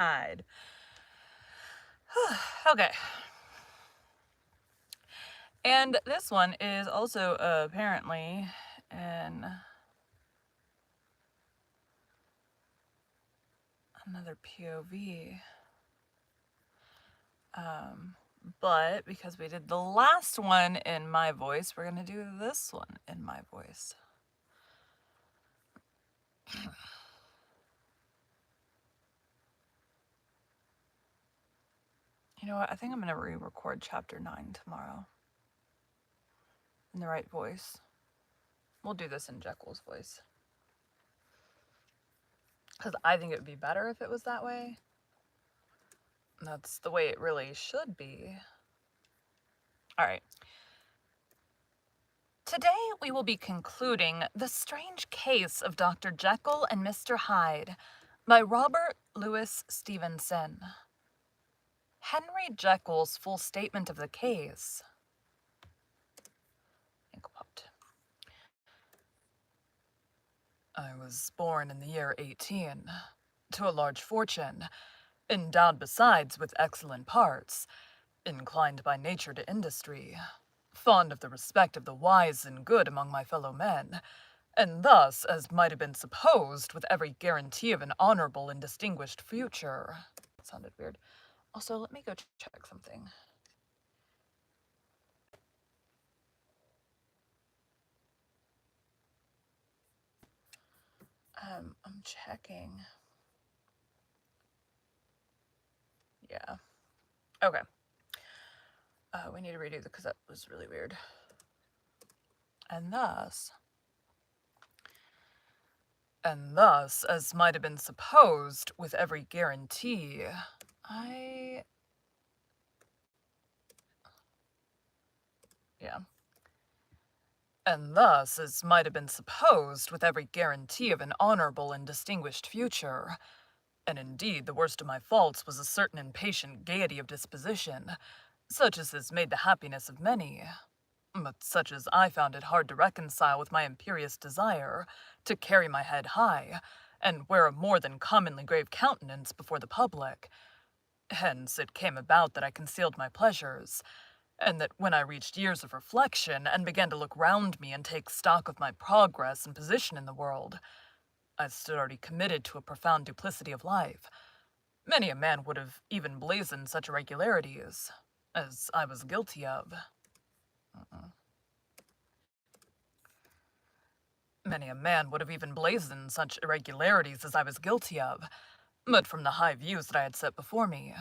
Hyde. Okay. And this one is also apparently in another POV. But because we did the last one in my voice, we're going to do this one in my voice. You know what? I think I'm going to re-record chapter 9 tomorrow. In the right voice. We'll do this in Jekyll's voice. Because I think it would be better if it was that way. That's the way it really should be. Alright. Today we will be concluding The Strange Case of Dr. Jekyll and Mr. Hyde by Robert Louis Stevenson. Henry Jekyll's full statement of the case. I was born in the year 18, to a large fortune, endowed besides with excellent parts, inclined by nature to industry, fond of the respect of the wise and good among my fellow men, and thus, as might have been supposed, with every guarantee of an honorable and distinguished future. That sounded weird. Also, let me go check something. I'm checking. Yeah. Okay. We need to redo because that was really weird. And thus, as might have been supposed, with every guarantee, And thus, as might have been supposed, with every guarantee of an honorable and distinguished future. And indeed, the worst of my faults was a certain impatient gaiety of disposition, such as has made the happiness of many, but such as I found it hard to reconcile with my imperious desire to carry my head high, and wear a more than commonly grave countenance before the public. Hence it came about that I concealed my pleasures, and that when I reached years of reflection and began to look round me and take stock of my progress and position in the world, I stood already committed to a profound duplicity of life. Many a man would have even blazoned such irregularities as I was guilty of. Many a man would have even blazoned such irregularities as I was guilty of, but from the high views that I had set before me,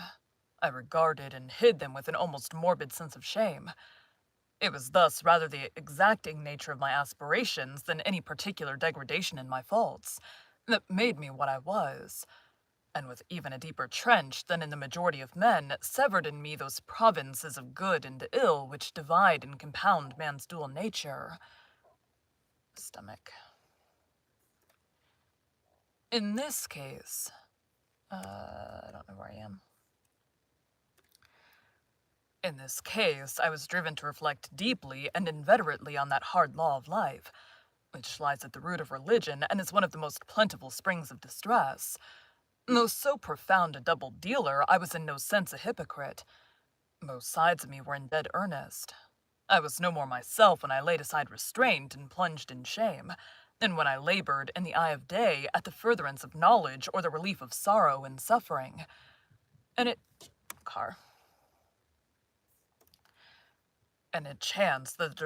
I regarded and hid them with an almost morbid sense of shame. It was thus rather the exacting nature of my aspirations than any particular degradation in my faults that made me what I was, and with even a deeper trench than in the majority of men, severed in me those provinces of good and ill which divide and compound man's dual nature. Stomach. In this case, I don't know where I am. In this case, I was driven to reflect deeply and inveterately on that hard law of life, which lies at the root of religion and is one of the most plentiful springs of distress. Though so profound a double dealer, I was in no sense a hypocrite. Both sides of me were in dead earnest. I was no more myself when I laid aside restraint and plunged in shame, than when I labored in the eye of day at the furtherance of knowledge or the relief of sorrow and suffering. And it chanced that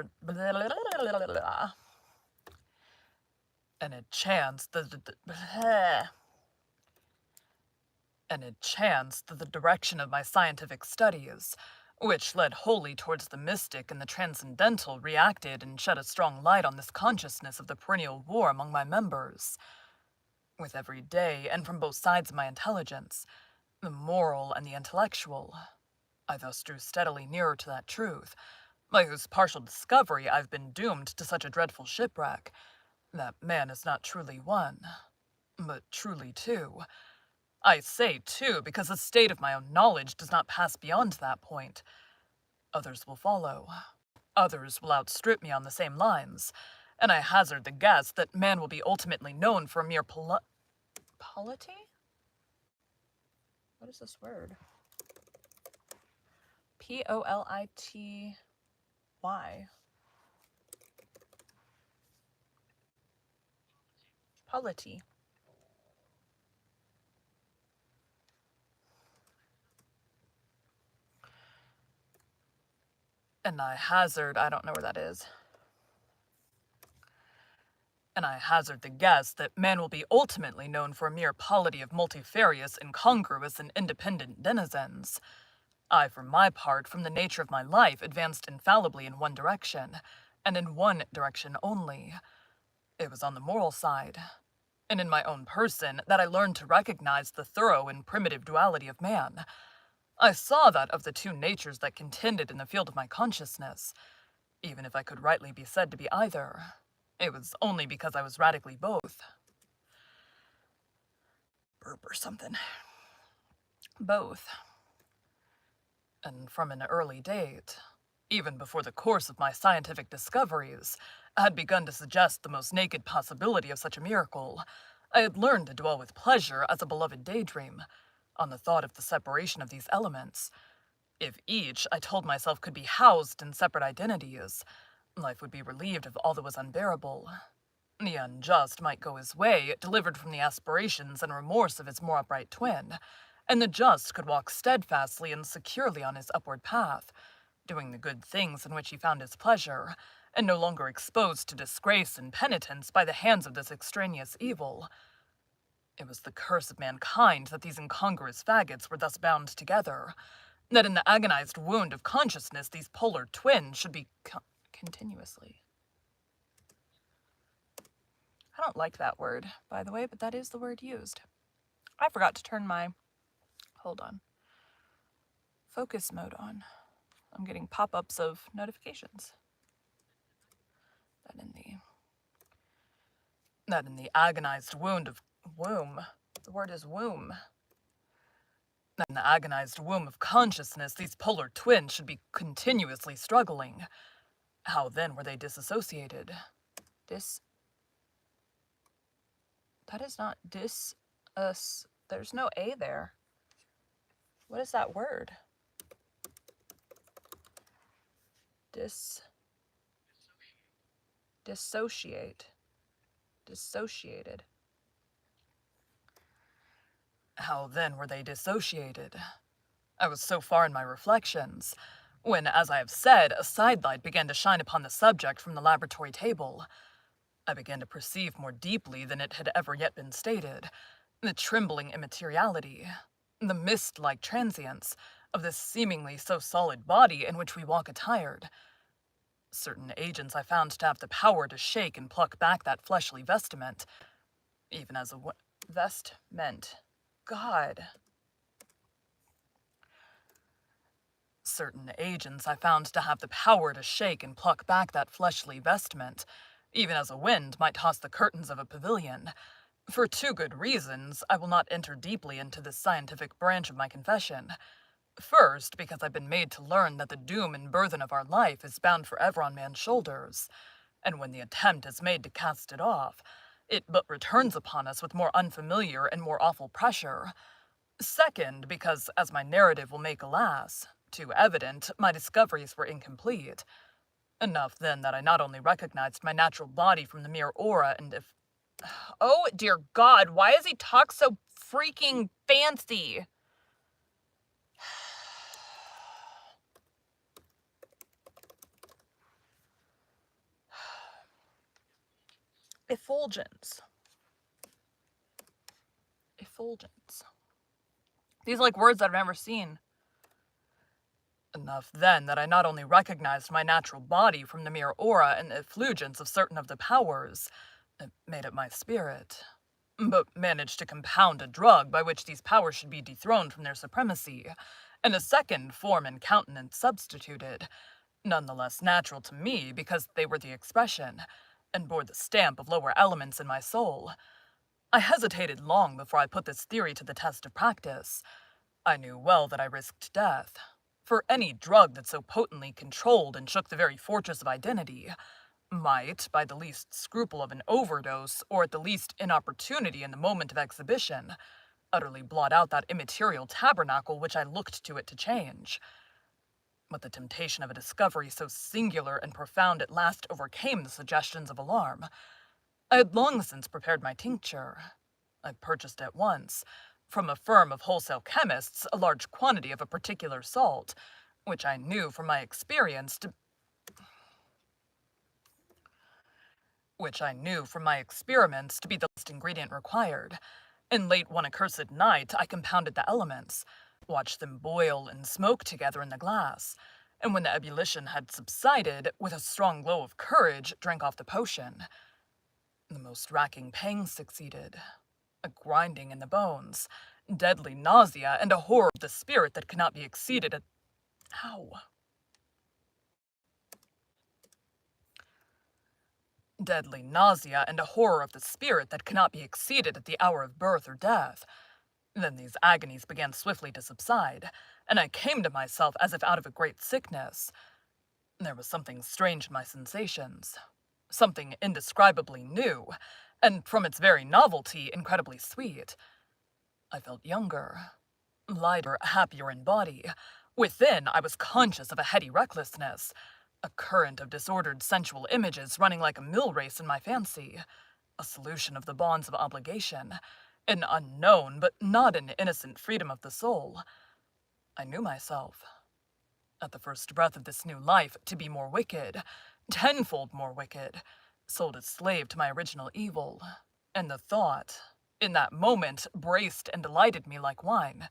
the direction of my scientific studies, which led wholly towards the mystic and the transcendental, reacted and shed a strong light on this consciousness of the perennial war among my members. With every day, and from both sides of my intelligence, the moral and the intellectual, I thus drew steadily nearer to that truth, by whose partial discovery I've been doomed to such a dreadful shipwreck, that man is not truly one, but truly two. I say two because the state of my own knowledge does not pass beyond that point. Others will follow. Others will outstrip me on the same lines, and I hazard the guess that man will be ultimately known for a mere polity? What is this word? Polity. Polity. And I don't know where that is. And I hazard the guess that man will be ultimately known for a mere polity of multifarious, incongruous, and independent denizens. I, for my part, from the nature of my life, advanced infallibly in one direction, and in one direction only. It was on the moral side, and in my own person, that I learned to recognize the thorough and primitive duality of man. I saw that of the two natures that contended in the field of my consciousness, even if I could rightly be said to be either, it was only because I was radically both. Burp or something. Both. And from an early date, even before the course of my scientific discoveries had begun to suggest the most naked possibility of such a miracle, I had learned to dwell with pleasure as a beloved daydream on the thought of the separation of these elements. If each, I told myself, could be housed in separate identities, life would be relieved of all that was unbearable. The unjust might go his way, delivered from the aspirations and remorse of his more upright twin, and the just could walk steadfastly and securely on his upward path, doing the good things in which he found his pleasure, and no longer exposed to disgrace and penitence by the hands of this extraneous evil. It was the curse of mankind that these incongruous faggots were thus bound together, that in the agonized wound of consciousness these polar twins should be continuously. I don't like that word, by the way, but that is the word used. I forgot to turn my, focus mode on. I'm getting pop-ups of notifications. That in the agonized wound of womb, the word is womb. That in the agonized womb of consciousness, these polar twins should be continuously struggling. How then were they disassociated? That is not there's no A there. What is that word? Dissociated. How then were they dissociated? I was so far in my reflections, when, as I have said, a sidelight began to shine upon the subject from the laboratory table. I began to perceive more deeply than it had ever yet been stated, the trembling immateriality, the mist-like transience of this seemingly so solid body in which we walk attired. Certain agents I found to have the power to shake and pluck back that fleshly vestment, even as a vestment. God. Certain agents I found to have the power to shake and pluck back that fleshly vestment, even as a wind might toss the curtains of a pavilion. For two good reasons, I will not enter deeply into this scientific branch of my confession. First, because I've been made to learn that the doom and burthen of our life is bound forever on man's shoulders, and when the attempt is made to cast it off, it but returns upon us with more unfamiliar and more awful pressure. Second, because, as my narrative will make alas, too evident, my discoveries were incomplete. Enough, then, that I not only recognized my natural body from the mere aura, and if... Oh, dear God, why does he talk so freaking fancy? Effulgence. These are like words that I've never seen. Enough, then, that I not only recognized my natural body from the mere aura and effulgence of certain of the powers that made up my spirit, but managed to compound a drug by which these powers should be dethroned from their supremacy, and a second form and countenance substituted, none the less natural to me because they were the expression, and bore the stamp of lower elements in my soul. I hesitated long before I put this theory to the test of practice. I knew well that I risked death, for any drug that so potently controlled and shook the very fortress of identity might, by the least scruple of an overdose, or at the least inopportunity in the moment of exhibition, utterly blot out that immaterial tabernacle which I looked to it to change. But the temptation of a discovery so singular and profound at last overcame the suggestions of alarm. I had long since prepared my tincture. I purchased at once, from a firm of wholesale chemists, a large quantity of a particular salt, which I knew from my experience to which I knew from my experiments to be the last ingredient required. And late one accursed night I compounded the elements, watched them boil and smoke together in the glass, and when the ebullition had subsided, with a strong glow of courage, drank off the potion. The most racking pangs succeeded, a grinding in the bones, deadly nausea, and a horror of the spirit that cannot be exceeded at... How? Deadly nausea and a horror of the spirit that cannot be exceeded at the hour of birth or death. Then these agonies began swiftly to subside, and I came to myself as if out of a great sickness. There was something strange in my sensations, something indescribably new, and from its very novelty, incredibly sweet. I felt younger, lighter, happier in body. Within, I was conscious of a heady recklessness, a current of disordered sensual images running like a mill race in my fancy, a solution of the bonds of obligation, an unknown but not an innocent freedom of the soul. I knew myself, at the first breath of this new life, to be more wicked, tenfold more wicked, sold as slave to my original evil, and the thought, in that moment, braced and delighted me like wine.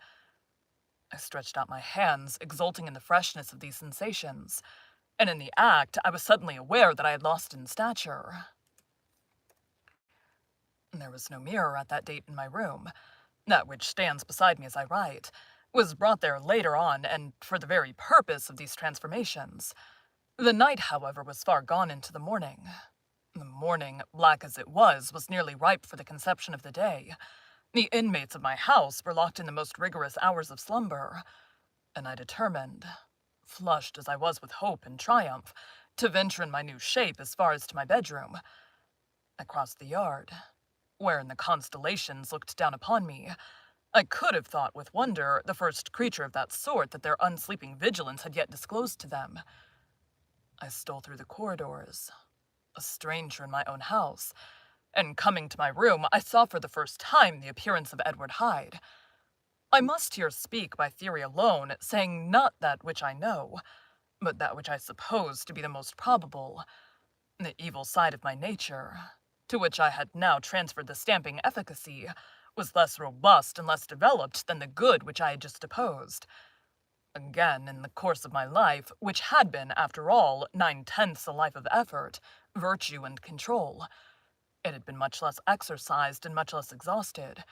I stretched out my hands, exulting in the freshness of these sensations, and in the act I was suddenly aware that I had lost in stature. There was no mirror at that date in my room. That which stands beside me as I write was brought there later on, and for the very purpose of these transformations. The night, however, was far gone into the morning. The morning, black as it was nearly ripe for the conception of the day. The inmates of my house were locked in the most rigorous hours of slumber, and I determined, flushed as I was with hope and triumph, to venture in my new shape as far as to my bedroom. I crossed the yard, wherein the constellations looked down upon me. I could have thought with wonder the first creature of that sort that their unsleeping vigilance had yet disclosed to them. I stole through the corridors, a stranger in my own house, and coming to my room, I saw for the first time the appearance of Edward Hyde. I must here speak by theory alone, saying not that which I know, but that which I suppose to be the most probable, the evil side of my nature, to which I had now transferred the stamping efficacy, was less robust and less developed than the good which I had just opposed. Again, in the course of my life, which had been, after all, 9/10 a life of effort, virtue, and control, it had been much less exercised and much less exhausted,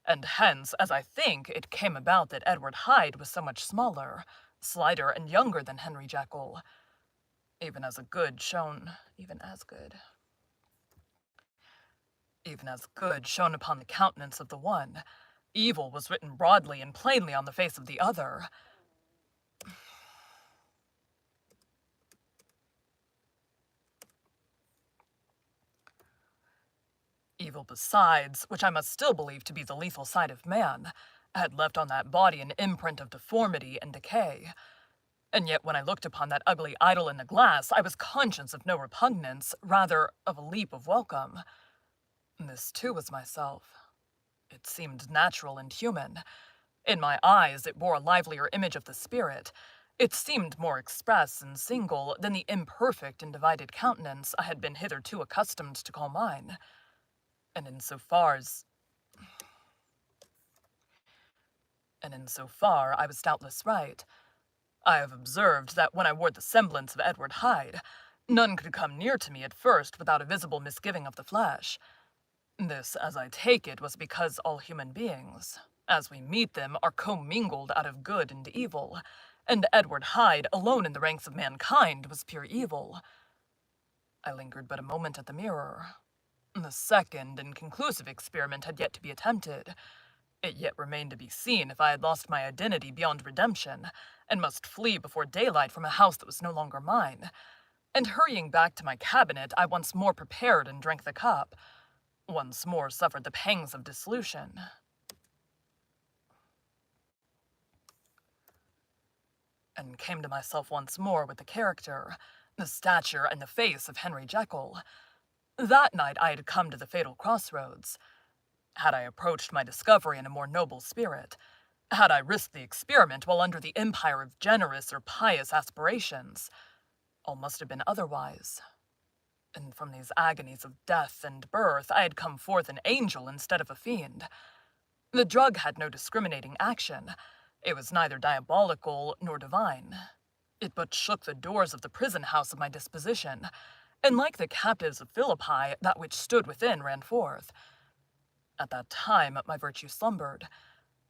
and hence, as I think, it came about that Edward Hyde was so much smaller, slighter, and younger than Henry Jekyll, even as good shone upon the countenance of the one, evil was written broadly and plainly on the face of the other. Evil besides, which I must still believe to be the lethal side of man, had left on that body an imprint of deformity and decay. And yet when I looked upon that ugly idol in the glass, I was conscious of no repugnance, rather of a leap of welcome. This too was myself. It seemed natural and human. In my eyes it bore a livelier image of the spirit. It seemed more express and single than the imperfect and divided countenance I had been hitherto accustomed to call mine. And in so far I was doubtless right. I have observed that when I wore the semblance of Edward Hyde, none could come near to me at first without a visible misgiving of the flesh. This, as I take it, was because all human beings, as we meet them, are commingled out of good and evil, and Edward Hyde, alone in the ranks of mankind, was pure evil. I lingered but a moment at the mirror. The second and conclusive experiment had yet to be attempted. It yet remained to be seen if I had lost my identity beyond redemption, and must flee before daylight from a house that was no longer mine. And hurrying back to my cabinet, I once more prepared and drank the cup. Once more suffered the pangs of dissolution. and came to myself once more with the character, the stature, and the face of Henry Jekyll. That night I had come to the fatal crossroads. Had I approached my discovery in a more noble spirit, had I risked the experiment while under the empire of generous or pious aspirations, all must have been otherwise. And from these agonies of death and birth I had come forth an angel instead of a fiend. The drug had no discriminating action. It was neither diabolical nor divine. It but shook the doors of the prison house of my disposition, and like the captives of Philippi, that which stood within ran forth. At that time my virtue slumbered.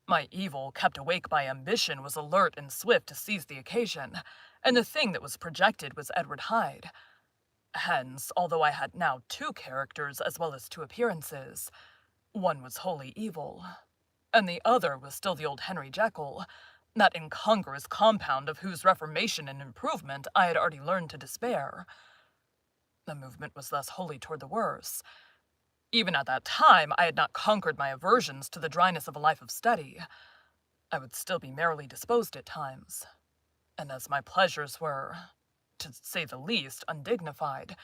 My evil, kept awake by ambition, was alert and swift to seize the occasion, and the thing that was projected was Edward Hyde. Hence, although I had now two characters as well as two appearances, one was wholly evil, and the other was still the old Henry Jekyll, that incongruous compound of whose reformation and improvement I had already learned to despair. The movement was thus wholly toward the worse. Even at that time, I had not conquered my aversions to the dryness of a life of study. I would still be merrily disposed at times, and as my pleasures were, to say the least, undignified,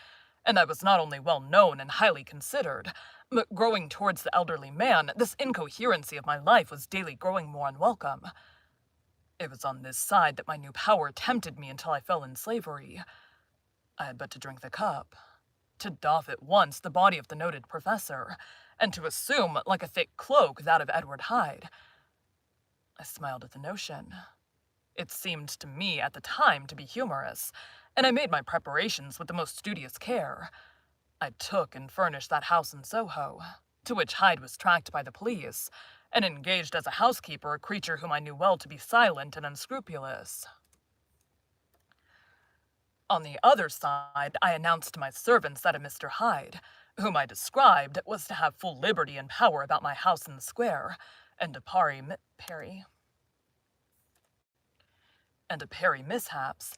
and I was not only well known and highly considered, but growing towards the elderly man, this incoherency of my life was daily growing more unwelcome. It was on this side that my new power tempted me until I fell in slavery. I had but to drink the cup, to doff at once the body of the noted professor, and to assume, like a thick cloak, that of Edward Hyde. I smiled at the notion. It seemed to me at the time to be humorous, and I made my preparations with the most studious care. I took and furnished that house in Soho, to which Hyde was tracked by the police, and engaged as a housekeeper a creature whom I knew well to be silent and unscrupulous. On the other side, I announced to my servants that a Mr. Hyde, whom I described, was to have full liberty and power about my house in the square, and to parry mishaps.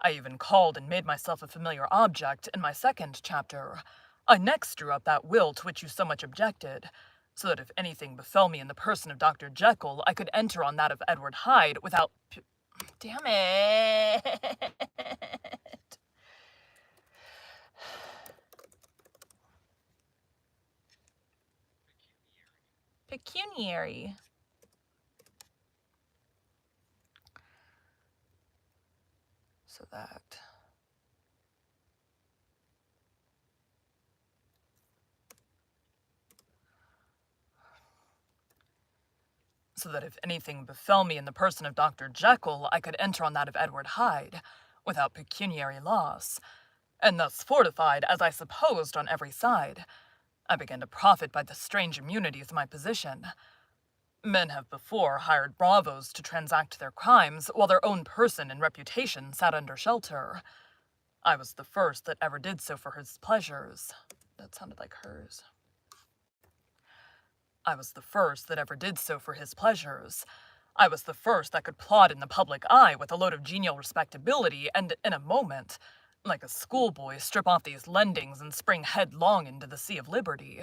I even called and made myself a familiar object in my second chapter. I next drew up that will to which you so much objected, so that if anything befell me in the person of Dr. Jekyll, I could enter on that of Edward Hyde without... Damn it! Pecuniary. So that if anything befell me in the person of Dr. Jekyll, I could enter on that of Edward Hyde, without pecuniary loss, and thus fortified, as I supposed, on every side, I began to profit by the strange immunities of my position. Men have before hired bravos to transact their crimes, while their own person and reputation sat under shelter. I was the first that ever did so for his pleasures. That sounded like hers. I was the first that ever did so for his pleasures. I was the first that could plod in the public eye with a load of genial respectability, and in a moment, like a schoolboy, strip off these lendings and spring headlong into the sea of liberty.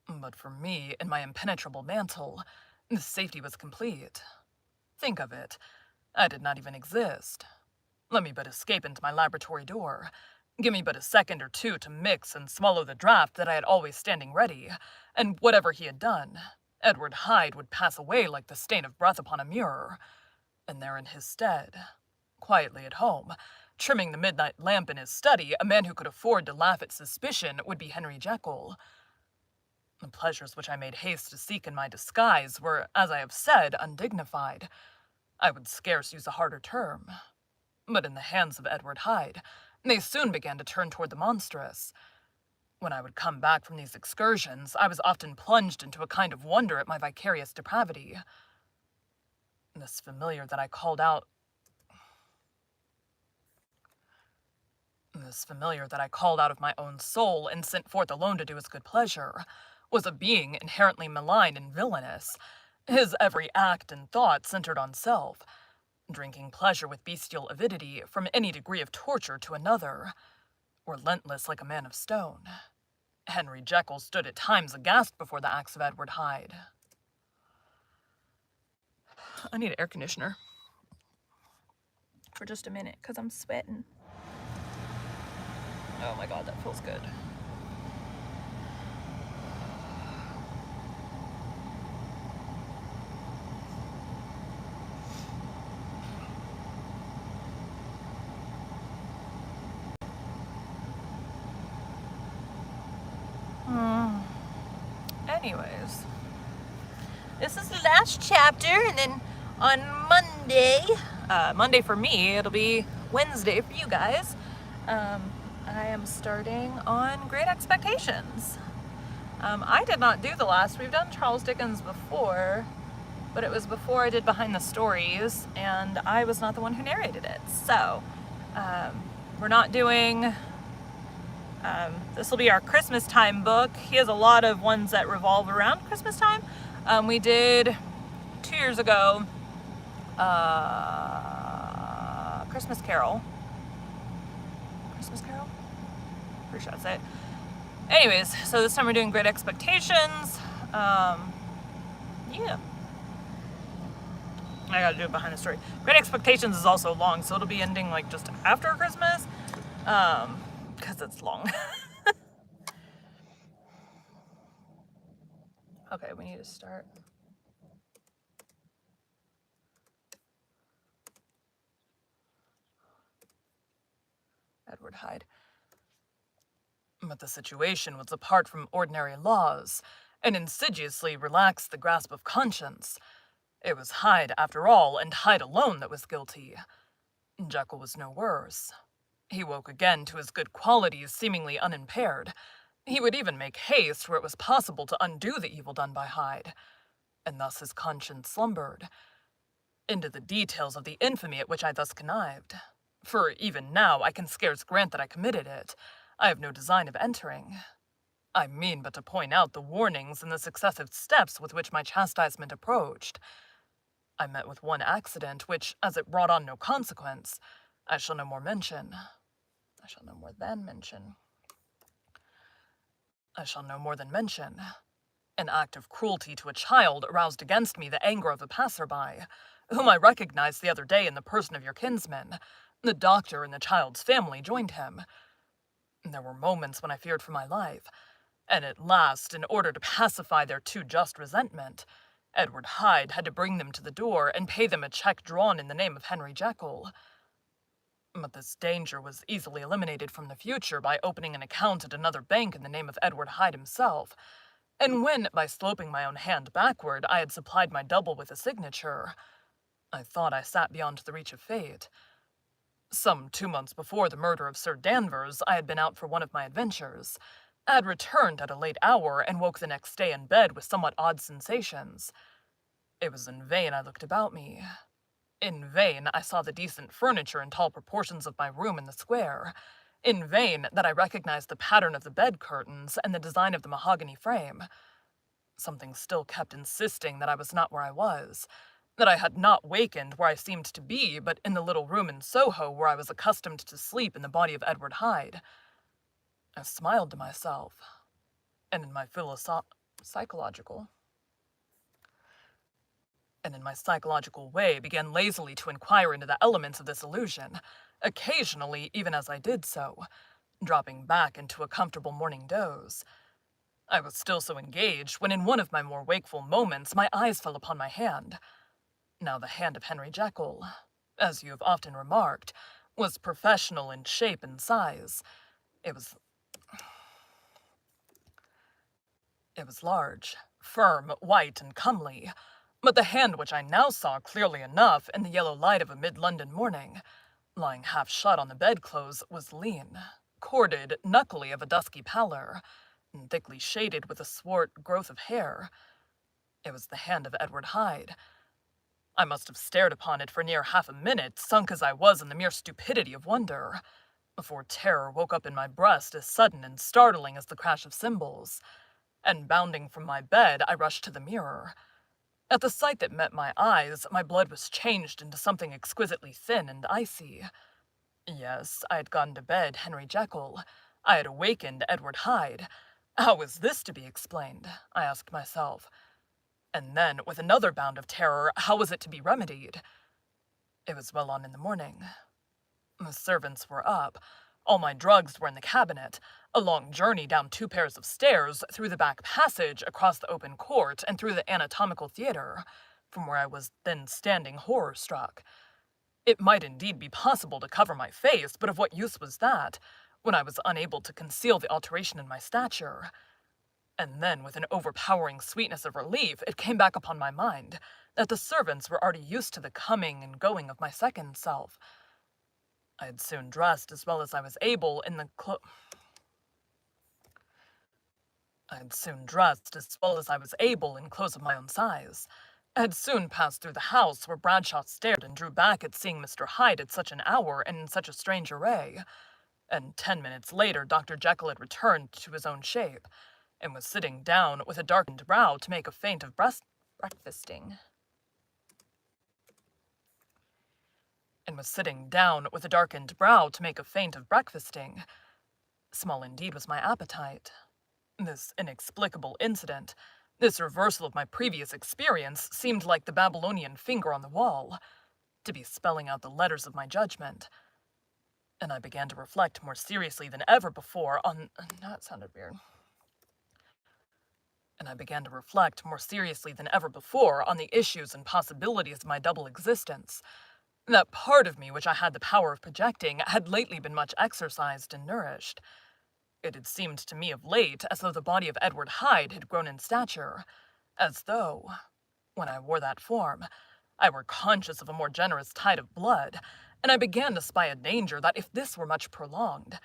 But for me, in my impenetrable mantle, the safety was complete. Think of it. I did not even exist. Let me but escape into my laboratory door. Give me but a second or two to mix and swallow the draught that I had always standing ready, and whatever he had done, Edward Hyde would pass away like the stain of breath upon a mirror, and there in his stead, quietly at home, trimming the midnight lamp in his study, a man who could afford to laugh at suspicion would be Henry Jekyll. The pleasures which I made haste to seek in my disguise were, as I have said, undignified. I would scarce use a harder term. But in the hands of Edward Hyde, they soon began to turn toward the monstrous. When I would come back from these excursions, I was often plunged into a kind of wonder at my vicarious depravity. This familiar that I called out of my own soul and sent forth alone to do his good pleasure, was a being inherently malign and villainous. His every act and thought centered on self, drinking pleasure with bestial avidity from any degree of torture to another, relentless like a man of stone. Henry Jekyll stood at times aghast before the acts of Edward Hyde. I need an air conditioner. for just a minute because I'm sweating. Oh my god, that feels good. Anyways, this is the last chapter, and then on Monday for me, it'll be Wednesday for you guys, I am starting on Great Expectations. I did not do the last. We've done Charles Dickens before, but it was before I did Behind the Stories, and I was not the one who narrated it. So, we're not doing... this will be our Christmas time book. He has a lot of ones that revolve around Christmas time. We did 2 years ago, Christmas Carol. Pretty sure that's it. Anyways, so this time we're doing Great Expectations. Yeah. I gotta do it behind the story. Great Expectations is also long, so it'll be ending like just after Christmas. Because it's long. Okay, we need to start. Edward Hyde. But the situation was apart from ordinary laws, and insidiously relaxed the grasp of conscience. It was Hyde, after all, and Hyde alone that was guilty. Jekyll was no worse. He woke again to his good qualities seemingly unimpaired. He would even make haste where it was possible to undo the evil done by Hyde, and thus his conscience slumbered. Into the details of the infamy at which I thus connived. For even now I can scarce grant that I committed it. I have no design of entering. I mean but to point out the warnings and the successive steps with which my chastisement approached. I met with one accident, which, as it brought on no consequence, I shall no more than mention. An act of cruelty to a child aroused against me the anger of a passer-by, whom I recognized the other day in the person of your kinsman. The doctor and the child's family joined him. There were moments when I feared for my life, and at last, in order to pacify their too just resentment, Edward Hyde had to bring them to the door and pay them a check drawn in the name of Henry Jekyll. But this danger was easily eliminated from the future by opening an account at another bank in the name of Edward Hyde himself, and when, by sloping my own hand backward, I had supplied my double with a signature, I thought I sat beyond the reach of fate. Some 2 months before the murder of Sir Danvers, I had been out for one of my adventures, had returned at a late hour, and woke the next day in bed with somewhat odd sensations. It was in vain I looked about me. In vain I saw the decent furniture and tall proportions of my room in the square. In vain that I recognized the pattern of the bed curtains and the design of the mahogany frame. Something still kept insisting that I was not where I was, that I had not wakened where I seemed to be, but in the little room in Soho where I was accustomed to sleep in the body of Edward Hyde. I smiled to myself, and in my psychological way began lazily to inquire into the elements of this illusion, occasionally even as I did so, dropping back into a comfortable morning doze. I was still so engaged when in one of my more wakeful moments my eyes fell upon my hand. Now the hand of Henry Jekyll, as you have often remarked, was professional in shape and size. It was large, firm, white, and comely, but the hand which I now saw clearly enough in the yellow light of a mid-London morning, lying half shut on the bedclothes, was lean, corded, knuckly of a dusky pallor, and thickly shaded with a swart growth of hair. It was the hand of Edward Hyde. I must have stared upon it for near half a minute, sunk as I was in the mere stupidity of wonder, before terror woke up in my breast as sudden and startling as the crash of cymbals, and bounding from my bed, I rushed to the mirror. At the sight that met my eyes, my blood was changed into something exquisitely thin and icy. Yes, I had gone to bed Henry Jekyll. I had awakened Edward Hyde. How was this to be explained? I asked myself. And then, with another bound of terror, how was it to be remedied? It was well on in the morning. The servants were up. All my drugs were in the cabinet. A long journey down 2 pairs of stairs, through the back passage, across the open court, and through the anatomical theater, from where I was then standing horror-struck. It might indeed be possible to cover my face, but of what use was that, when I was unable to conceal the alteration in my stature? And then, with an overpowering sweetness of relief, it came back upon my mind that the servants were already used to the coming and going of my second self. I had soon dressed as well as I was able in the I had soon dressed as well as I was able in clothes of my own size. I had soon passed through the house, where Bradshaw stared and drew back at seeing Mr. Hyde at such an hour and in such a strange array. And 10 minutes later, Dr. Jekyll had returned to his own shape, and was sitting down with a darkened brow to make a feint of breakfasting. Small indeed was my appetite. This inexplicable incident, this reversal of my previous experience, seemed like the Babylonian finger on the wall, to be spelling out the letters of my judgment. And I began to reflect more seriously than ever before on... That sounded weird. And I began to reflect more seriously than ever before on the issues and possibilities of my double existence. That part of me which I had the power of projecting had lately been much exercised and nourished. It had seemed to me of late as though the body of Edward Hyde had grown in stature, as though, when I wore that form, I were conscious of a more generous tide of blood, and I began to spy a danger that if this were much prolonged,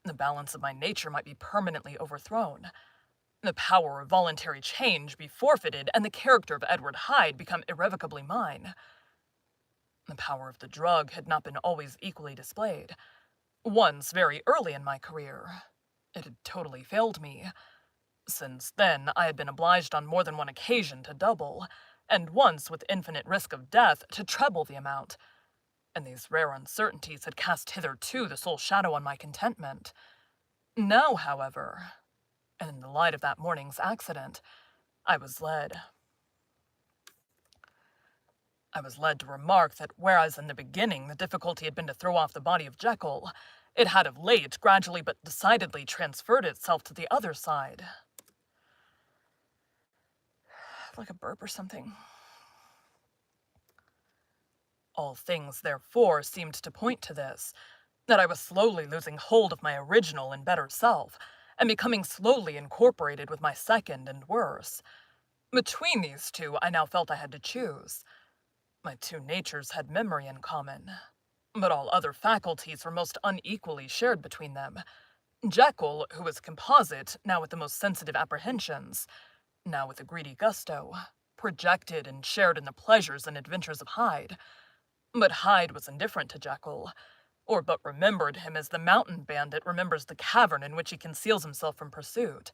the balance of my nature might be permanently overthrown, the power of voluntary change be forfeited, and the character of Edward Hyde become irrevocably mine. The power of the drug had not been always equally displayed. Once, very early in my career, it had totally failed me. Since then, I had been obliged on more than one occasion to double, and once, with infinite risk of death, to treble the amount. And these rare uncertainties had cast hitherto the sole shadow on my contentment. Now, however, and in the light of that morning's accident, I was led to remark that whereas in the beginning the difficulty had been to throw off the body of Jekyll, it had of late gradually but decidedly transferred itself to the other side. Like a burp or something. All things, therefore, seemed to point to this, that I was slowly losing hold of my original and better self, and becoming slowly incorporated with my second and worse. Between these two, I now felt I had to choose. My two natures had memory in common, but all other faculties were most unequally shared between them. Jekyll, who was composite, now with the most sensitive apprehensions, now with a greedy gusto, projected and shared in the pleasures and adventures of Hyde. But Hyde was indifferent to Jekyll, or but remembered him as the mountain bandit remembers the cavern in which he conceals himself from pursuit.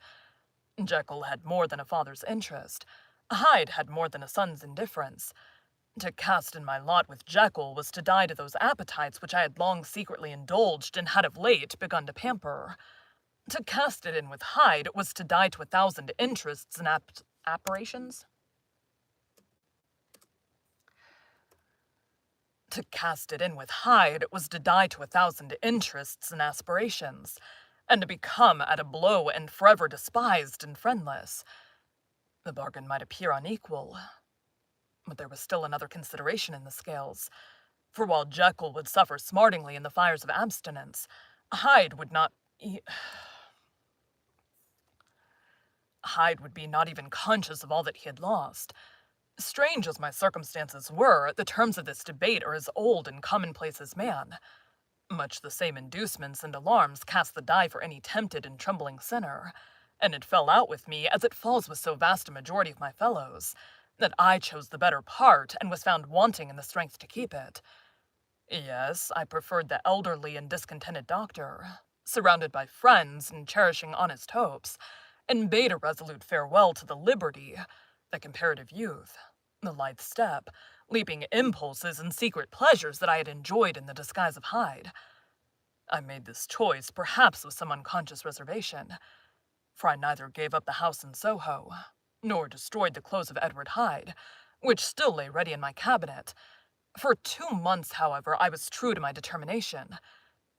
Jekyll had more than a father's interest. Hyde had more than a son's indifference. To cast in my lot with Jekyll was to die to those appetites which I had long secretly indulged and had of late begun to pamper. To cast it in with Hyde was to die to 1,000 interests and aspirations. To cast it in with Hyde was to die to 1,000 interests and aspirations, and to become at a blow and forever despised and friendless. The bargain might appear unequal, but there was still another consideration in the scales, for while Jekyll would suffer smartingly in the fires of abstinence, Hyde would be not even conscious of all that he had lost. Strange as my circumstances were, the terms of this debate are as old and commonplace as man. Much the same inducements and alarms cast the die for any tempted and trembling sinner, and it fell out with me, as it falls with so vast a majority of my fellows, that I chose the better part and was found wanting in the strength to keep it. Yes, I preferred the elderly and discontented doctor, surrounded by friends and cherishing honest hopes, and bade a resolute farewell to the liberty, the comparative youth, the lithe step, leaping impulses and secret pleasures that I had enjoyed in the disguise of Hyde. I made this choice, perhaps with some unconscious reservation, for I neither gave up the house in Soho, nor destroyed the clothes of Edward Hyde, which still lay ready in my cabinet, For 2 months, however, I was true to my determination.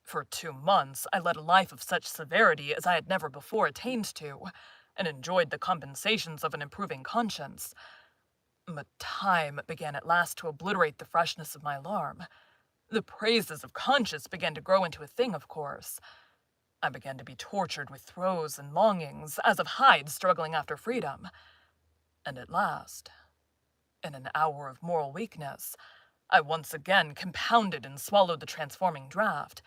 For 2 months, I led a life of such severity as I had never before attained to, and enjoyed the compensations of an improving conscience. But time began at last to obliterate the freshness of my alarm. The praises of conscience began to grow into a thing of course. I began to be tortured with throes and longings, as of Hyde struggling after freedom. And at last, in an hour of moral weakness, I once again compounded and swallowed the transforming draught.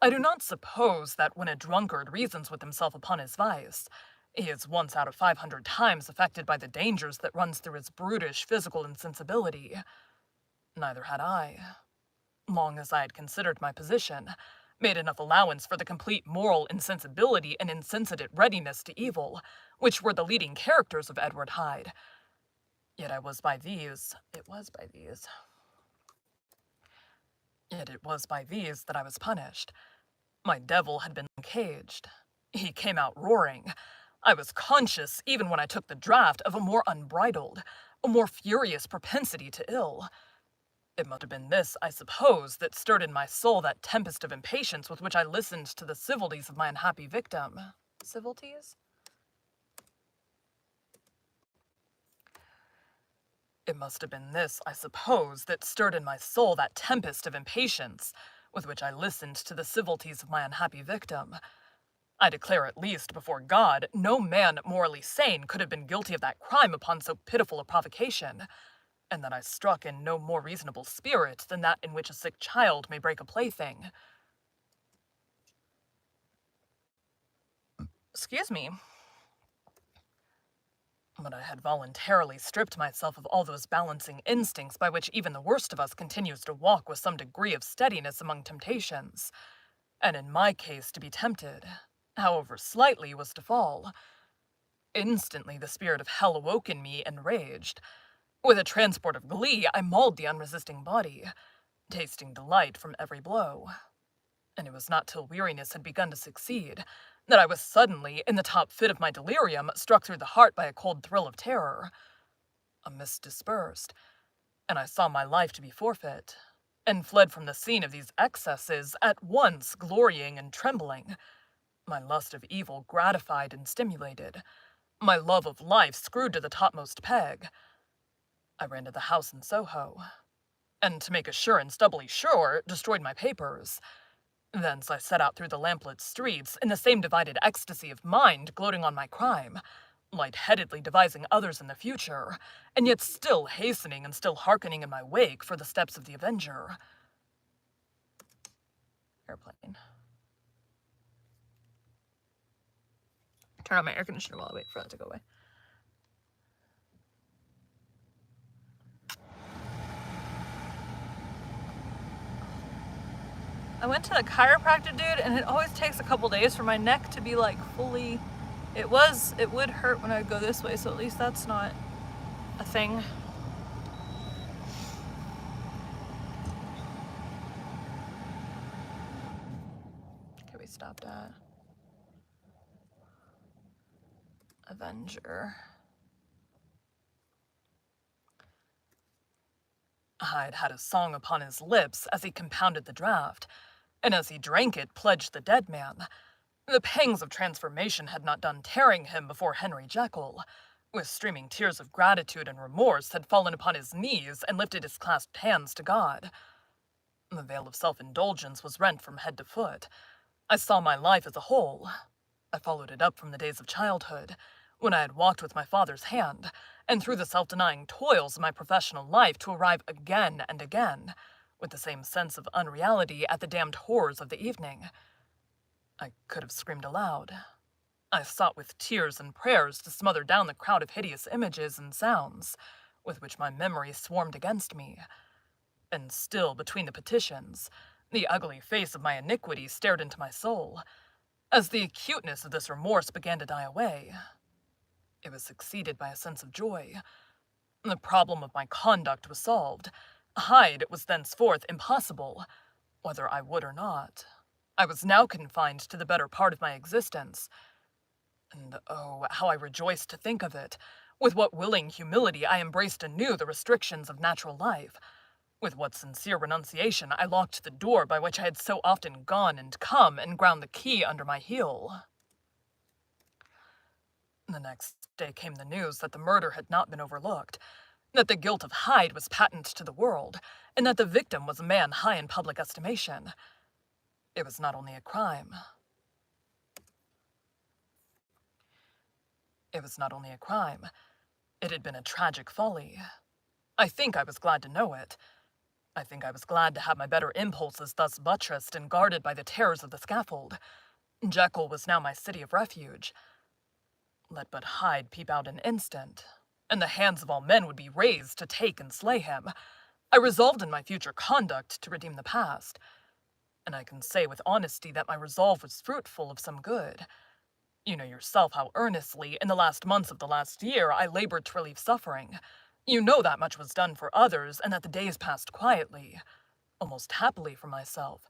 I do not suppose that when a drunkard reasons with himself upon his vice, he is once out of 500 times affected by the dangers that runs through his brutish physical insensibility. Neither had I. Long as I had considered my position, made enough allowance for the complete moral insensibility and insensitive readiness to evil, which were the leading characters of Edward Hyde. Yet it was by these that I was punished. My devil had been caged. He came out roaring. I was conscious, even when I took the draught, of a more unbridled, a more furious propensity to ill. It must have been this, I suppose, that stirred in my soul that tempest of impatience with which I listened to the civilities of my unhappy victim. Civilities? It must have been this, I suppose, that stirred in my soul that tempest of impatience with which I listened to the civilities of my unhappy victim. I declare at least before God, no man morally sane could have been guilty of that crime upon so pitiful a provocation, and that I struck in no more reasonable spirit than that in which a sick child may break a plaything. Excuse me. But I had voluntarily stripped myself of all those balancing instincts by which even the worst of us continues to walk with some degree of steadiness among temptations, and in my case to be tempted, however slightly, was to fall. Instantly the spirit of hell awoke in me and raged. With a transport of glee, I mauled the unresisting body, tasting delight from every blow. And it was not till weariness had begun to succeed that I was suddenly, in the top fit of my delirium, struck through the heart by a cold thrill of terror. A mist dispersed, and I saw my life to be forfeit, and fled from the scene of these excesses, at once glorying and trembling, my lust of evil gratified and stimulated, my love of life screwed to the topmost peg. I ran to the house in Soho, and to make assurance doubly sure, destroyed my papers. Thence I set out through the lamplit streets, in the same divided ecstasy of mind, gloating on my crime, light-headedly devising others in the future, and yet still hastening and still hearkening in my wake for the steps of the avenger. Airplane. Turn on my air conditioner while I wait for that to go away. I went to the chiropractor, dude, and it always takes a couple days for my neck to be like fully. It would hurt when I would go this way, so at least that's not a thing. Okay, we stopped at Avenger. Hyde had a song upon his lips as he compounded the draught, and as he drank it pledged the dead man. The pangs of transformation had not done tearing him before Henry Jekyll, with streaming tears of gratitude and remorse, had fallen upon his knees and lifted his clasped hands to God. The veil of self-indulgence was rent from head to foot. I saw my life as a whole. I followed it up from the days of childhood, when I had walked with my father's hand, and through the self-denying toils of my professional life to arrive again and again, with the same sense of unreality, at the damned horrors of the evening. I could have screamed aloud. I sought with tears and prayers to smother down the crowd of hideous images and sounds with which my memory swarmed against me. And still, between the petitions, the ugly face of my iniquity stared into my soul. As the acuteness of this remorse began to die away, it was succeeded by a sense of joy. The problem of my conduct was solved. Hyde was thenceforth impossible, whether I would or not. I was now confined to the better part of my existence. And oh, how I rejoiced to think of it! With what willing humility I embraced anew the restrictions of natural life! With what sincere renunciation I locked the door by which I had so often gone and come and ground the key under my heel. The next day came the news that the murder had not been overlooked, that the guilt of Hyde was patent to the world, and that the victim was a man high in public estimation. It was not only a crime. It was not only a crime. It had been a tragic folly. I think I was glad to know it. I think I was glad to have my better impulses thus buttressed and guarded by the terrors of the scaffold. Jekyll was now my city of refuge. Let but Hyde peep out an instant, and the hands of all men would be raised to take and slay him. I resolved in my future conduct to redeem the past, and I can say with honesty that my resolve was fruitful of some good. You know yourself how earnestly, in the last months of the last year, I labored to relieve suffering. You know that much was done for others, and that the days passed quietly, almost happily for myself.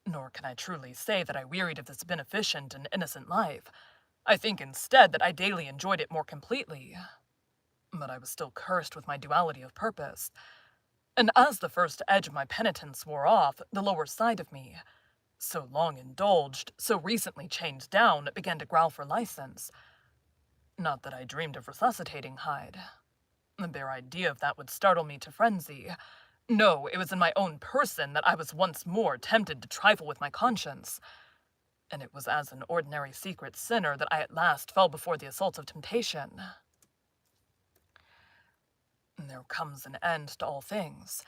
Nor can I truly say that I wearied of this beneficent and innocent life. I think instead that I daily enjoyed it more completely. But I was still cursed with my duality of purpose. And as the first edge of my penitence wore off, the lower side of me, so long indulged, so recently chained down, began to growl for license. Not that I dreamed of resuscitating Hyde. The bare idea of that would startle me to frenzy. No, it was in my own person that I was once more tempted to trifle with my conscience. And it was as an ordinary secret sinner that I at last fell before the assaults of temptation. There comes an end to all things.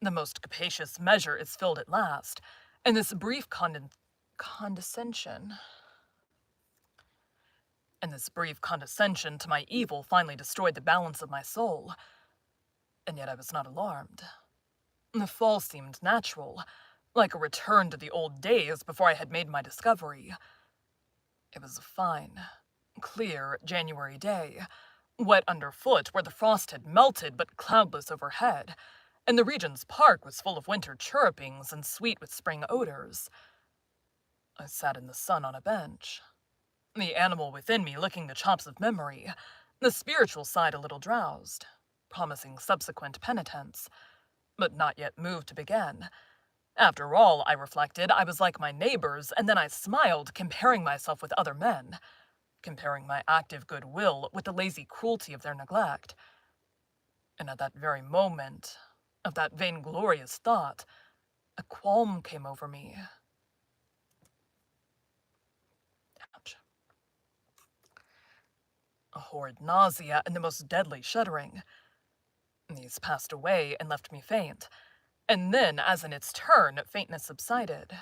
The most capacious measure is filled at last, and this brief condescension to my evil finally destroyed the balance of my soul. And yet I was not alarmed. The fall seemed natural, like a return to the old days before I had made my discovery. It was a fine, clear January day, wet underfoot where the frost had melted but cloudless overhead, and the Regent's Park was full of winter chirrupings and sweet with spring odors. I sat in the sun on a bench, the animal within me licking the chops of memory, the spiritual side a little drowsed, promising subsequent penitence, but not yet moved to begin. After all, I reflected, I was like my neighbors, and then I smiled, comparing myself with other men, comparing my active goodwill with the lazy cruelty of their neglect. And at that very moment, of that vainglorious thought, a qualm came over me. Ouch. A horrid nausea and the most deadly shuddering. These passed away and left me faint, and then, as in its turn, faintness subsided.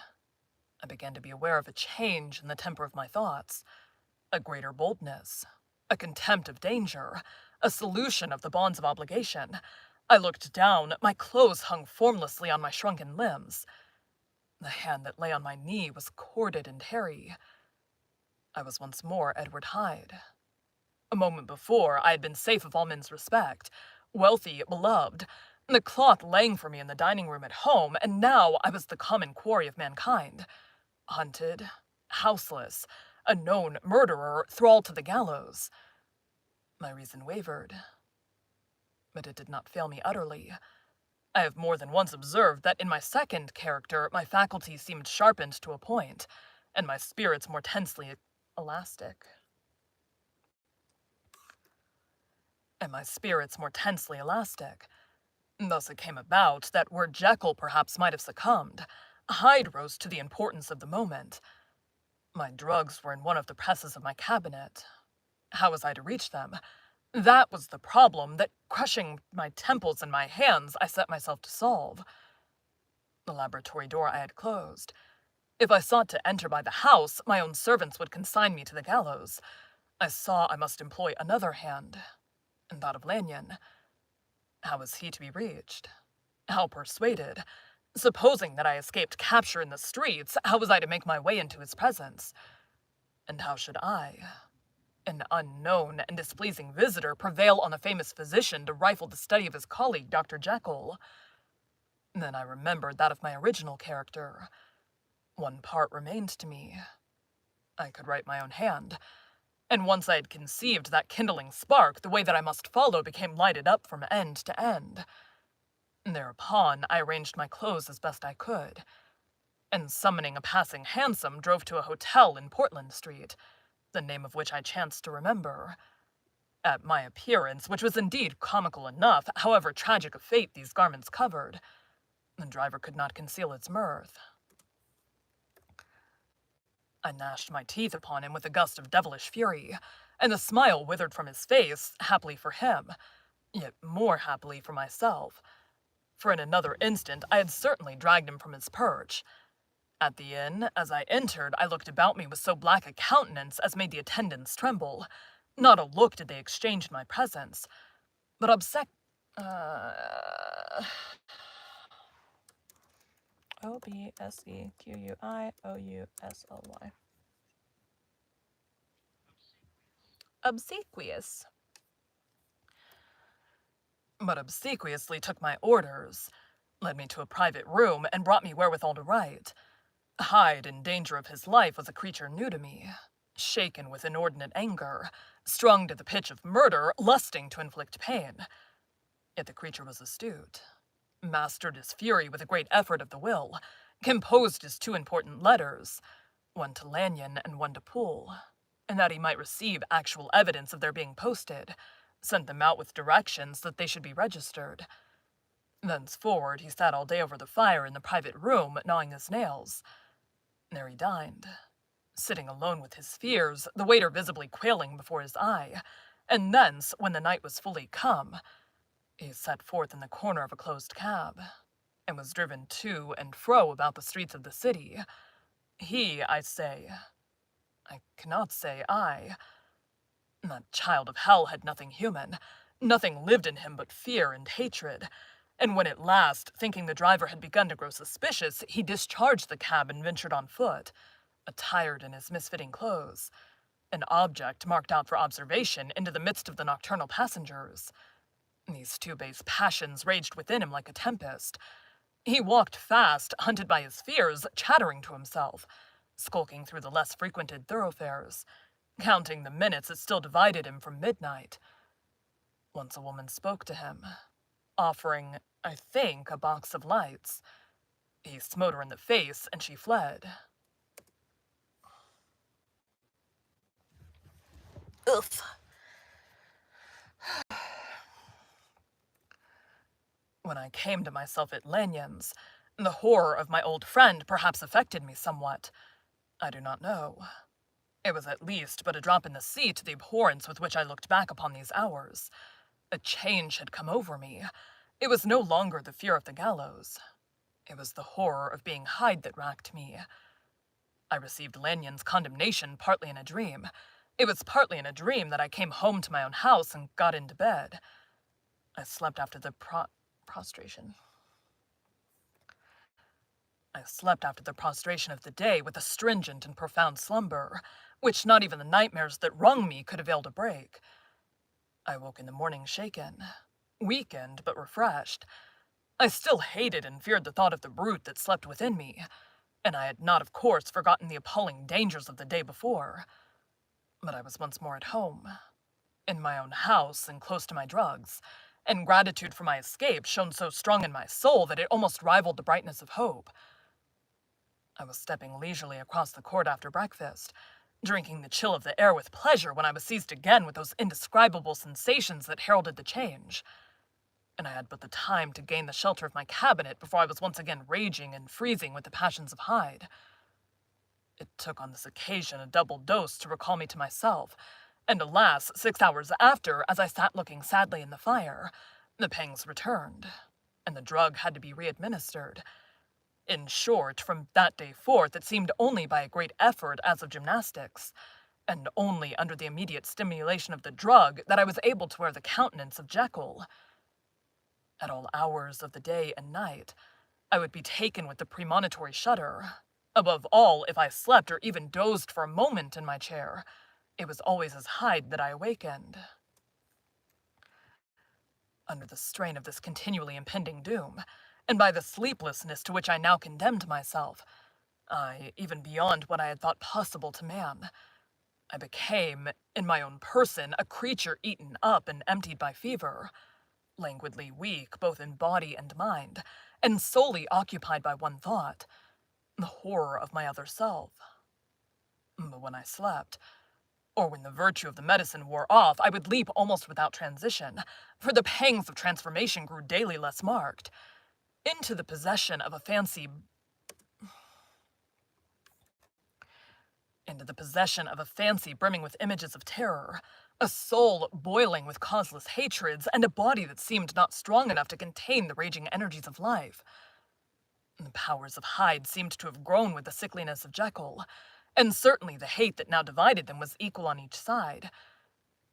I began to be aware of a change in the temper of my thoughts, a greater boldness, a contempt of danger, a solution of the bonds of obligation. I looked down, my clothes hung formlessly on my shrunken limbs. The hand that lay on my knee was corded and hairy. I was once more Edward Hyde. A moment before, I had been safe of all men's respect, wealthy, beloved, the cloth laying for me in the dining room at home, and now I was the common quarry of mankind. Hunted, houseless, a known murderer, thrall to the gallows. My reason wavered, but it did not fail me utterly. I have more than once observed that in my second character my faculties seemed sharpened to a point, and my spirits more tensely elastic. Thus it came about that where Jekyll perhaps might have succumbed, Hyde rose to the importance of the moment. My drugs were in one of the presses of my cabinet. How was I to reach them? That was the problem that, crushing my temples in my hands, I set myself to solve. The laboratory door I had closed. If I sought to enter by the house, my own servants would consign me to the gallows. I saw I must employ another hand, and that of Lanyon. How was he to be reached? How persuaded? Supposing that I escaped capture in the streets, how was I to make my way into his presence? And how should I, an unknown and displeasing visitor, prevail on the famous physician to rifle the study of his colleague, Dr. Jekyll? Then I remembered that of my original character. One part remained to me. I could write my own hand. And once I had conceived that kindling spark, the way that I must follow became lighted up from end to end. Thereupon, I arranged my clothes as best I could, and summoning a passing hansom, drove to a hotel in Portland Street, the name of which I chanced to remember. At my appearance, which was indeed comical enough, however tragic a fate these garments covered, the driver could not conceal its mirth. I gnashed my teeth upon him with a gust of devilish fury, and the smile withered from his face, happily for him, yet more happily for myself, for in another instant I had certainly dragged him from his perch. At the inn, as I entered, I looked about me with so black a countenance as made the attendants tremble. Not a look did they exchange in my presence, but Obsequiousously. Obsequious. But obsequiously took my orders, led me to a private room, and brought me wherewithal to write. Hyde, in danger of his life, was a creature new to me, shaken with inordinate anger, strung to the pitch of murder, lusting to inflict pain. Yet the creature was astute, mastered his fury with a great effort of the will, composed his two important letters, one to Lanyon and one to Poole, and that he might receive actual evidence of their being posted, sent them out with directions that they should be registered. Thenceforward he sat all day over the fire in the private room, gnawing his nails. There he dined, sitting alone with his fears, the waiter visibly quailing before his eye, and thence, when the night was fully come, he set forth in the corner of a closed cab, and was driven to and fro about the streets of the city. He, I cannot say I. That child of hell had nothing human, nothing lived in him but fear and hatred, and when at last, thinking the driver had begun to grow suspicious, he discharged the cab and ventured on foot, attired in his misfitting clothes, an object marked out for observation, into the midst of the nocturnal passengers. These two base passions raged within him like a tempest. He walked fast, hunted by his fears, chattering to himself, skulking through the less frequented thoroughfares, counting the minutes that still divided him from midnight. Once a woman spoke to him, offering, I think, a box of lights. He smote her in the face, and she fled. Oof. When I came to myself at Lanyon's, the horror of my old friend perhaps affected me somewhat. I do not know. It was at least but a drop in the sea to the abhorrence with which I looked back upon these hours. A change had come over me. It was no longer the fear of the gallows. It was the horror of being Hyde that racked me. I received Lanyon's condemnation partly in a dream. It was partly in a dream that I came home to my own house and got into bed. I slept after the prostration. I slept after the prostration of the day with a stringent and profound slumber, which not even the nightmares that wrung me could avail to break. I woke in the morning shaken, weakened but refreshed. I still hated and feared the thought of the brute that slept within me, and I had not, of course, forgotten the appalling dangers of the day before. But I was once more at home, in my own house and close to my drugs, and gratitude for my escape shone so strong in my soul that it almost rivaled the brightness of hope. I was stepping leisurely across the court after breakfast, drinking the chill of the air with pleasure, when I was seized again with those indescribable sensations that heralded the change. And I had but the time to gain the shelter of my cabinet before I was once again raging and freezing with the passions of Hyde. It took on this occasion a double dose to recall me to myself, and alas, 6 hours after, as I sat looking sadly in the fire, the pangs returned, and the drug had to be re-administered. In short, from that day forth, it seemed only by a great effort as of gymnastics, and only under the immediate stimulation of the drug, that I was able to wear the countenance of Jekyll. At all hours of the day and night, I would be taken with the premonitory shudder. Above all, if I slept or even dozed for a moment in my chair, it was always as Hyde that I awakened. Under the strain of this continually impending doom, and by the sleeplessness to which I now condemned myself, even beyond what I had thought possible to man, I became, in my own person, a creature eaten up and emptied by fever. languidly weak both in body and mind, and solely occupied by one thought, the horror of my other self. But when I slept, or when the virtue of the medicine wore off, I would leap almost without transition, for the pangs of transformation grew daily less marked, into the possession of a fancy brimming with images of terror, a soul boiling with causeless hatreds, and a body that seemed not strong enough to contain the raging energies of life. The powers of Hyde seemed to have grown with the sickliness of Jekyll, and certainly the hate that now divided them was equal on each side.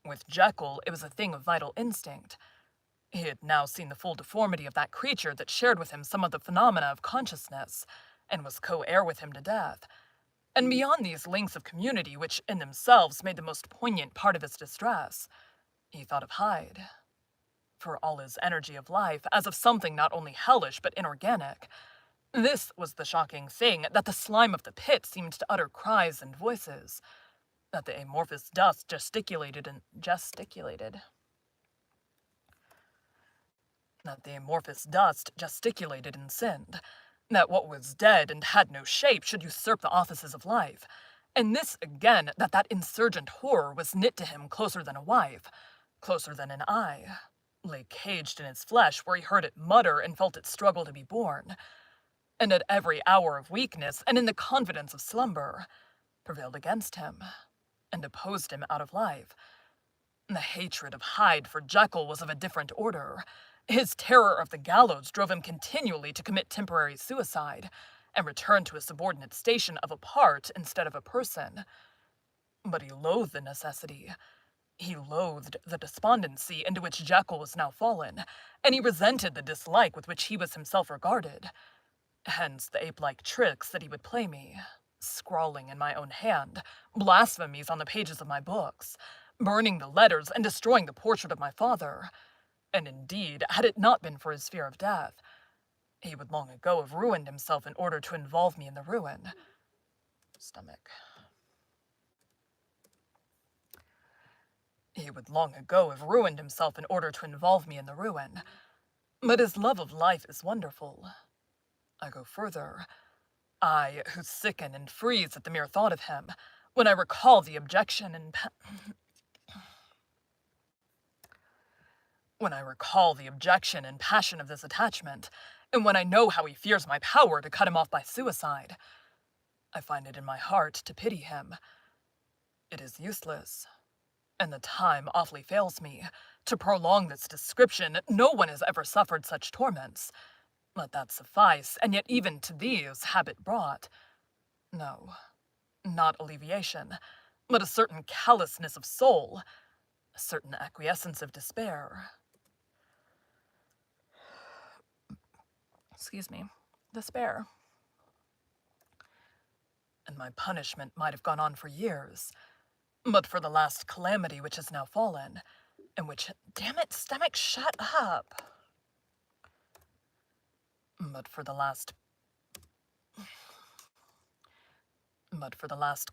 With Jekyll, it was a thing of vital instinct. He had now seen the full deformity of that creature that shared with him some of the phenomena of consciousness, and was co-heir with him to death. And beyond these links of community, which in themselves made the most poignant part of his distress, he thought of Hyde. For all his energy of life, as of something not only hellish but inorganic. This was the shocking thing, that the slime of the pit seemed to utter cries and voices, that the amorphous dust gesticulated and sinned, that what was dead and had no shape should usurp the offices of life, and this again, that that insurgent horror was knit to him closer than a wife, closer than an eye, lay caged in his flesh where he heard it mutter and felt it struggle to be born, and at every hour of weakness and in the confidence of slumber, prevailed against him, and opposed him out of life. The hatred of Hyde for Jekyll was of a different order. His terror of the gallows drove him continually to commit temporary suicide, and return to his subordinate station of a part instead of a person. But he loathed the necessity. He loathed the despondency into which Jekyll was now fallen, and he resented the dislike with which he was himself regarded. Hence the ape-like tricks that he would play me, scrawling in my own hand, blasphemies on the pages of my books, burning the letters and destroying the portrait of my father. And indeed, had it not been for his fear of death, he would long ago have ruined himself in order to involve me in the ruin. He would long ago have ruined himself in order to involve me in the ruin. But his love of life is wonderful. I go further. I, who sicken and freeze at the mere thought of him, when I recall the objection and passion of this attachment, and when I know how he fears my power to cut him off by suicide, I find it in my heart to pity him. It is useless, and the time awfully fails me. To prolong this description, no one has ever suffered such torments. Let that suffice, and yet even to these habit brought. No, not alleviation, but a certain callousness of soul, a certain acquiescence of despair. Despair. And my punishment might have gone on for years, but for the last calamity which has now fallen, and which— damn it, stomach, shut up! But for the last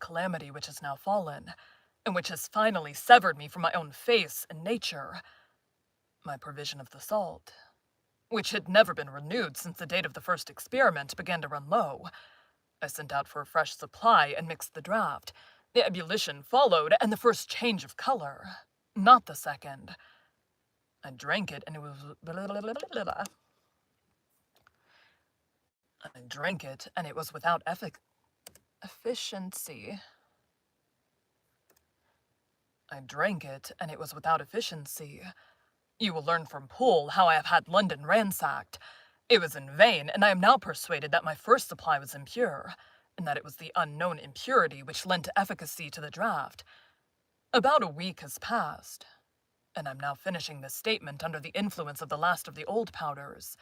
calamity which has now fallen, and which has finally severed me from my own face and nature, my provision of the salt, which had never been renewed since the date of the first experiment, began to run low. I sent out for a fresh supply and mixed the draught. The ebullition followed, and the first change of color, not the second. I drank it, and it was without efficiency. You will learn from Poole how I have had London ransacked. It was in vain, and I am now persuaded that my first supply was impure, and that it was the unknown impurity which lent efficacy to the draught. About a week has passed, and I'm now finishing this statement under the influence of the last of the old powders.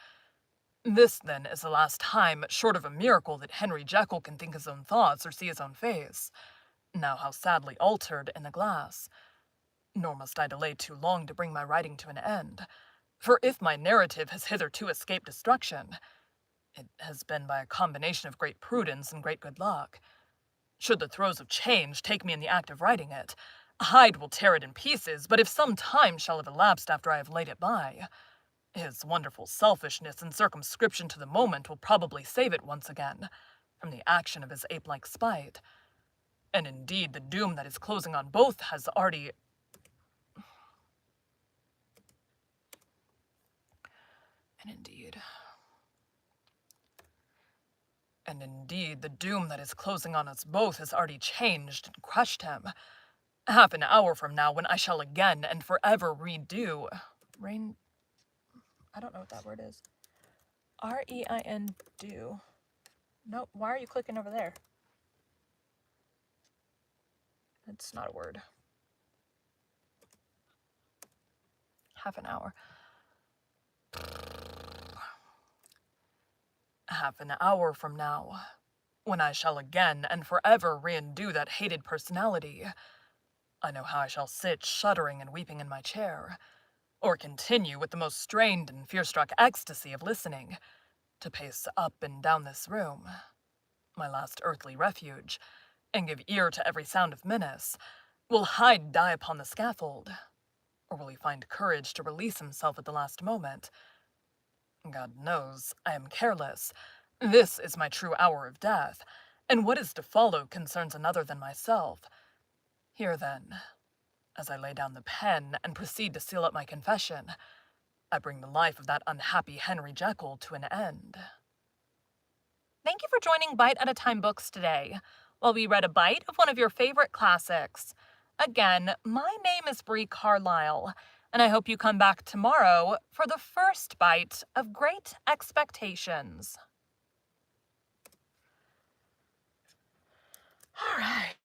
This, then, is the last time, short of a miracle, that Henry Jekyll can think his own thoughts or see his own face, now how sadly altered in the glass. Nor must I delay too long to bring my writing to an end, for if my narrative has hitherto escaped destruction, it has been by a combination of great prudence and great good luck. Should the throes of change take me in the act of writing it, Hyde will tear it in pieces, but if some time shall have elapsed after I have laid it by, His wonderful selfishness and circumscription to the moment will probably save it once again from the action of his ape-like spite. And indeed, the doom that is closing on both has already... And indeed, the doom that is closing on us both has already changed and crushed him. Half an hour from now, when I shall again and forever redo... I don't know what that word is. R-E-I-N do. Nope, why are you clicking over there? It's not a word. Half an hour. Half an hour from now, when I shall again and forever re-undo that hated personality, I know how I shall sit shuddering and weeping in my chair, or continue with the most strained and fear-struck ecstasy of listening, to pace up and down this room, my last earthly refuge, and give ear to every sound of menace. Will Hyde die upon the scaffold, or will he find courage to release himself at the last moment? God knows, I am careless. This is my true hour of death, and what is to follow concerns another than myself. Here then, as I lay down the pen and proceed to seal up my confession, I bring the life of that unhappy Henry Jekyll to an end. Thank you for joining Bite at a Time Books today, while we read a bite of one of your favorite classics. Again, my name is Bree Carlile, and I hope you come back tomorrow for the first bite of Great Expectations. All right.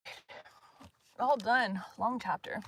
All done. Long chapter.